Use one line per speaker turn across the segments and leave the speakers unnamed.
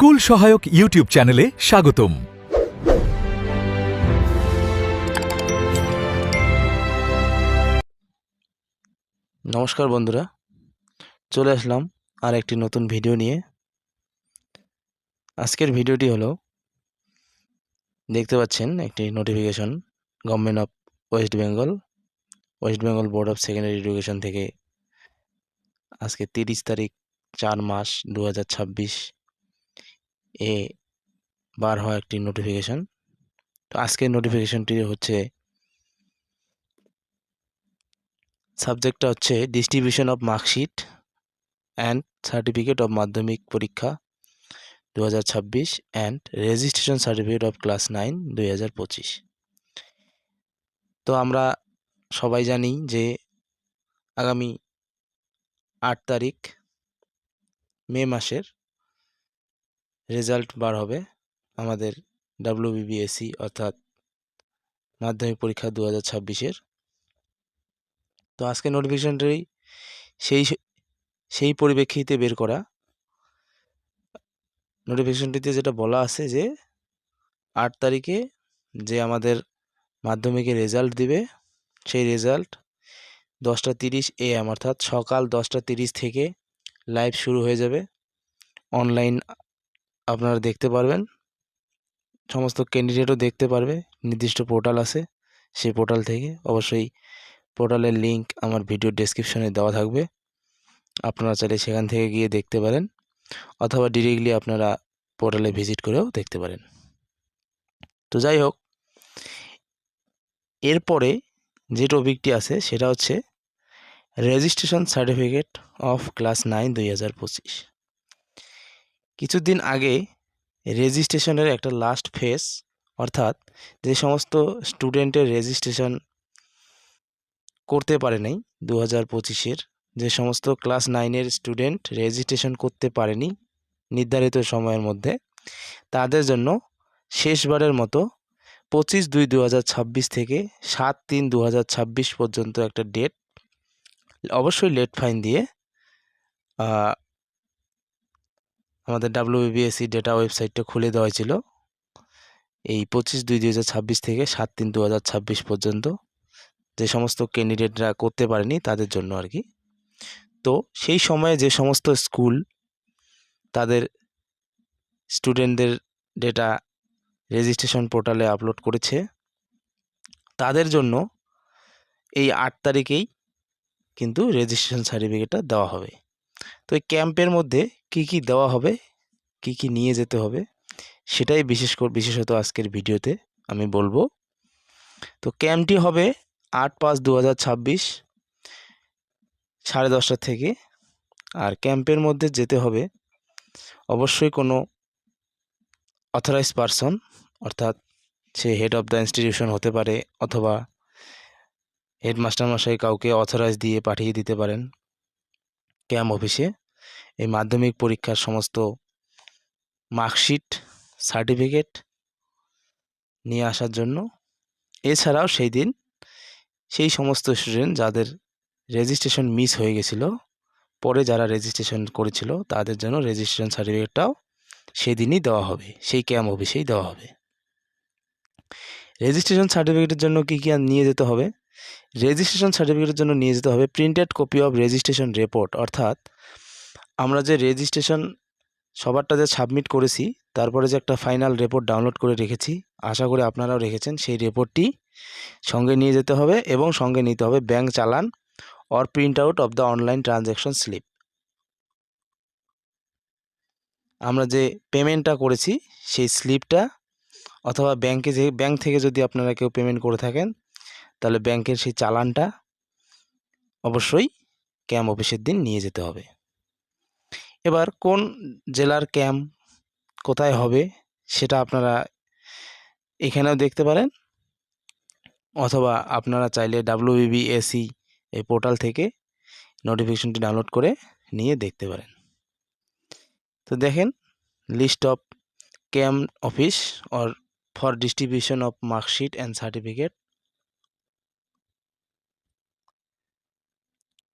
School সহায়ক YouTube চ্যানেলে স্বাগতম।
নমস্কার বন্ধুরা, চলে আসলাম আর একটি নতুন ভিডিও নিয়ে। আজকের ভিডিওটি হলো, দেখতে পাচ্ছেন একটি notification government of West Bengal board of secondary education থেকে আজকে 30 তারিখ 4 মাস 2026 এ বার হওয়া একটি নোটিফিকেশন। তো আজকের নোটিফিকেশনটি হচ্ছে, সাবজেক্টটা হচ্ছে distribution of marksheet and certificate of মাধ্যমিক পরীক্ষা 2026 and registration certificate of class 9 2025। তো আমরা সবাই জানি যে আগামী 8 তারিখ মে মাসের রেজাল্ট বার হবে আমাদের WBBSE অর্থাৎ মাধ্যমিক পরীক্ষা 2026-এর। তো আজকে নোটিফিকেশনটি সেই পরিপ্রেক্ষিতে বের করা। নোটিফিকেশনটিতে যেটা বলা আছে যে 8 তারিখে যে আমাদের মাধ্যমিকের রেজাল্ট দিবে, সেই রেজাল্ট 10:30 AM অর্থাৎ সকাল 10:30 থেকে লাইভ শুরু হয়ে যাবে। অনলাইন আপনারা দেখতে পারবেন, সমস্ত ক্যান্ডিডেটও দেখতে পারবে। নির্দিষ্ট পোর্টাল আছে, সেই পোর্টাল থেকে, অবশ্যই পোর্টালের লিঙ্ক আমার ভিডিও ডেসক্রিপশনে দেওয়া থাকবে। আপনারা চাইলে সেখান থেকে গিয়ে দেখতে পারেন, অথবা ডিরেক্টলি আপনারা পোর্টালে ভিজিট করেও দেখতে পারেন। তো যাই হোক, এরপরে যে টপিকটি আছে সেটা হচ্ছে রেজিস্ট্রেশন সার্টিফিকেট অফ ক্লাস 9 2025। কিছুদিন আগে রেজিস্ট্রেশনের একটা লাস্ট ফেজ, অর্থাৎ যে সমস্ত স্টুডেন্টের রেজিস্ট্রেশন করতে পারে নাই 2025-এর, যে সমস্ত ক্লাস 9-এর স্টুডেন্ট রেজিস্ট্রেশন করতে পারেনি নির্ধারিত সময়ের মধ্যে, তাদের জন্য শেষবারের মতো 25/2/2026 থেকে 7/3/2026 পর্যন্ত একটা ডেট, অবশ্যই লেট ফাইন দিয়ে, আমাদের WBBSE ডেটা ওয়েবসাইটটা খুলে দেওয়া হয়েছিল এই 25/2/2026 থেকে 7/3/2026 পর্যন্ত, যে সমস্ত ক্যান্ডিডেটরা করতে পারেনি তাদের জন্য আর কি। তো সেই সময়ে যে সমস্ত স্কুল তাদের স্টুডেন্টদের ডেটা রেজিস্ট্রেশন পোর্টালে আপলোড করেছে, তাদের জন্য এই 8 তারিখেই কিন্তু রেজিস্ট্রেশন সার্টিফিকেটটা দেওয়া হবে। তো এই ক্যাম্পের মধ্যে কি কি দেওয়া হবে, কি কি নিয়ে যেতে হবে, সেটাই বিশেষত আজকের ভিডিওতে আমি বলবো। তো ক্যাম্পটি হবে 8/5/2026 10:30 থেকে। আর ক্যাম্পের মধ্যে যেতে হবে অবশ্যই কোনো অথরাইজ পারসন, অর্থাৎ সে হেড অফ দ্য ইনস্টিটিউশন হতে পারে, অথবা হেডমাস্টার মশাই কাউকে অথরাইজ দিয়ে পাঠিয়ে দিতে পারেন ক্যাম্প অফিসে এই মাধ্যমিক পরীক্ষার সমস্ত মার্কশিট সার্টিফিকেট নিয়ে আসার জন্য। এছাড়াও সেই দিন সেই সমস্ত স্টুডেন্ট যাদের রেজিস্ট্রেশন মিস হয়ে গেছিলো, পরে যারা রেজিস্ট্রেশন করেছিল, তাদের জন্য রেজিস্ট্রেশন সার্টিফিকেটটাও সেদিনই দেওয়া হবে, সেই ক্যাম্প অফিসেই দেওয়া হবে। রেজিস্ট্রেশন সার্টিফিকেটের জন্য কী কী নিয়ে যেতে হবে? রেজিস্ট্রেশন সার্টিফিকেটের জন্য নিয়ে যেতে হবে printed copy of registration report, অর্থাৎ আমরা যে রেজিস্ট্রেশন সবারটা যে সাবমিট করেছি, তারপরে যে একটা ফাইনাল রিপোর্ট ডাউনলোড করে রেখেছি, আশা করি আপনারাও রেখেছেন, সেই রিপোর্টটি সঙ্গে নিয়ে যেতে হবে। এবং সঙ্গে নিতে হবে bank challan or print out of the online transaction slip. আমরা যে পেমেন্টটা করেছি সেই স্লিপটা, অথবা ব্যাংক থেকে যদি আপনারা কেউ পেমেন্ট করে থাকেন, তাহলে ব্যাংকের সেই চালানটা অবশ্যই ক্যাম্প অফিসের দিন নিয়ে যেতে হবে। এবার কোন জেলার ক্যাম্প কোথায় হবে সেটা আপনারা এখানেও দেখতে পারেন, অথবা আপনারা চাইলে WBBSE এই পোর্টাল থেকে নোটিফিকেশনটি ডাউনলোড করে নিয়ে দেখতে পারেন। তো দেখেন, list of camp office or for distribution of marksheet and certificate.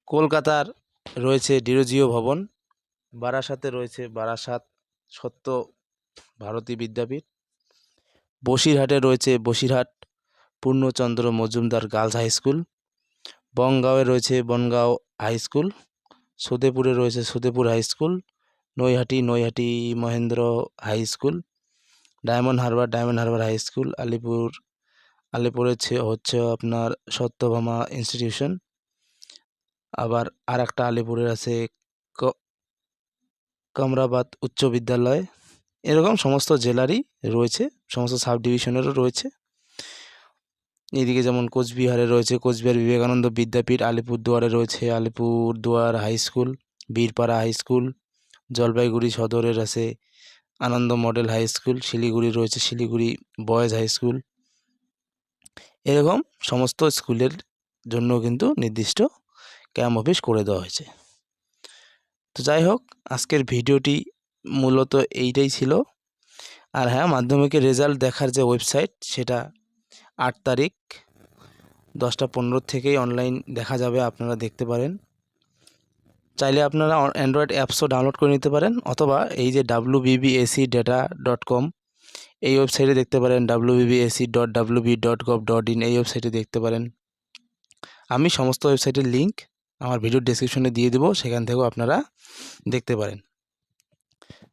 কলকাতার রয়েছে ডিরোজিও ভবন, বারাসাতে রয়েছে বারাসাত সত্য ভারতী বিদ্যাপীঠ। বসিরহাটে রয়েছে Basirhat Purnachandra Majumdar girls high school. বনগাঁওয়ে রয়েছে বনগাঁও হাই স্কুল। সোদেপুরে রয়েছে Sodepur high school. Naihati Mahendra high school. Diamond Harbour high school. আলিপুরে হচ্ছে আপনার সত্যভামা ইনস্টিটিউশন। আবার আর একটা আলিপুরের আছে কামরাবাদ উচ্চ বিদ্যালয়। এরকম সমস্ত জেলারই রয়েছে, সমস্ত সাব ডিভিশনেরও রয়েছে। এদিকে যেমন কোচবিহারে রয়েছে কোচবিহার বিবেকানন্দ বিদ্যাপীঠ। আলিপুরদুয়ারে রয়েছে Alipurduar high school, Birpara high school. Jalpaiguri সদরের আছে Ananda model high school. Siliguri রয়েছে শিলিগুড়ি বয়েজ হাই স্কুল। এরকম সমস্ত স্কুলের জন্য কিন্তু নির্দিষ্ট ক্যাম্প অফিস করে দেওয়া হয়েছে। তো যাই হোক, আজকের ভিডিওটি মূলত এইটাই ছিল। আর হ্যাঁ, মাধ্যমিকের রেজাল্ট দেখার যে ওয়েবসাইট, সেটা 8 তারিখ 10টা 15 থেকেই অনলাইন দেখা যাবে, আপনারা দেখতে পারেন। চাইলে আপনারা অ্যান্ড্রয়েড অ্যাপসও ডাউনলোড করে নিতে পারেন, অথবা এই যে wbbacdata.com এই ওয়েবসাইটে দেখতে পারেন, wbbac.wb.gov.in এই ওয়েবসাইটে দেখতে পারেন। আমি সমস্ত ওয়েবসাইটের লিঙ্ক আমার ভিডিওর ডেসক্রিপশনে দিয়ে দেবো, সেখান থেকেও আপনারা দেখতে পারেন।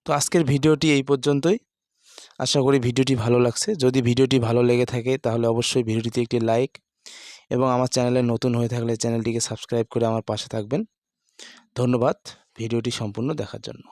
তো আজকের ভিডিওটি এই পর্যন্তই। আশা করি ভিডিওটি ভালো লাগছে। যদি ভিডিওটি ভালো লেগে থাকে তাহলে অবশ্যই ভিডিওটিতে একটি লাইক, এবং আমার চ্যানেলে নতুন হয়ে থাকলে চ্যানেলটিকে সাবস্ক্রাইব করে আমার পাশে থাকবেন। ধন্যবাদ ভিডিওটি সম্পূর্ণ দেখার জন্য।